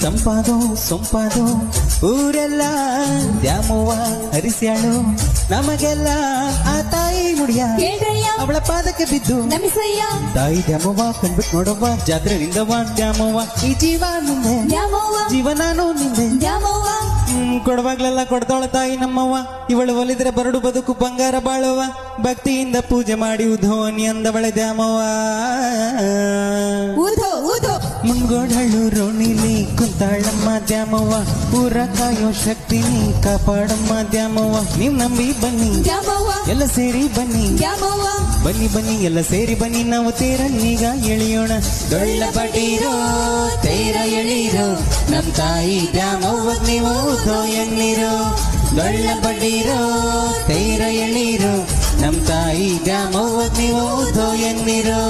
ತಂಪಾದೋ ಸೊಂಪಾದೋ ಊರೆಲ್ಲ ದ್ಯಾಮವ್ವ ಹರಿಸ್ಯಾಳು ನಮಗೆಲ್ಲ ಆ ತಾಯಿ ಮುಡಿಯ ಅವಳ ಪಾದಕ್ಕೆ ಬಿದ್ದು ನಮಿಸಯ್ಯ ತಾಯಿ ದ್ಯಾಮವ್ವ ಕಣ್ಬಿಟ್ಟು ನೋಡವ್ವ ಜಾತ್ರೆ ನಿಂದವ್ವ ದ್ಯಾಮವ್ವ ಈ ಜೀವ ನಿಂದೆ ಜೀವನಾನು ನಿಂದೆ ಕೊಡುವಾಗ್ಲೆಲ್ಲ ಕೊಡ್ತಾಳ ತಾಯಿ ನಮ್ಮವ್ವ ಇವಳು ಒಲಿದ್ರೆ ಬರಡು ಬದುಕು ಬಂಗಾರ ಬಾಳುವ ಭಕ್ತಿಯಿಂದ ಪೂಜೆ ಮಾಡಿ ಉಧೋನಿ ಅಂದವಳೆ ದ್ಯಾಮವ್ವ ಮುಂಗೋಡಳು ರೋಣಿಲಿ ಕುಂತಾಳಮ್ಮ ದ್ಯಾಮವ್ವ ಊರ ಕಾಯೋ ಶಕ್ತಿನಿ ಕಾಪಾಡಮ್ಮ ದ್ಯಾಮವ್ವ ನೀವ್ ನಂಬಿ ಬನ್ನಿ ಎಲ್ಲ ಸೇರಿ ಬನ್ನಿ ಬನ್ನಿ ಬನ್ನಿ ಎಲ್ಲ ಸೇರಿ ಬನ್ನಿ ನಾವು ತೇರನ್ನೀಗ ಎಳಿಯೋಣ ಡೊಳ್ಳ ಬಡೀರೋ ತೇರ ಎಳೀರೋ ನಮ್ ತಾಯಿ ದ್ಯಾಮವ್ವ ನೀವು ಎನ್ನೀರೋ ಡೊಳ್ಳ ಬಡೀರೋ ತೇರ ಎಳೀರೋ ನಮ್ ತಾಯಿ ದ್ಯಾಮವ್ವ ನೀವು ಎನ್ನೀರೋ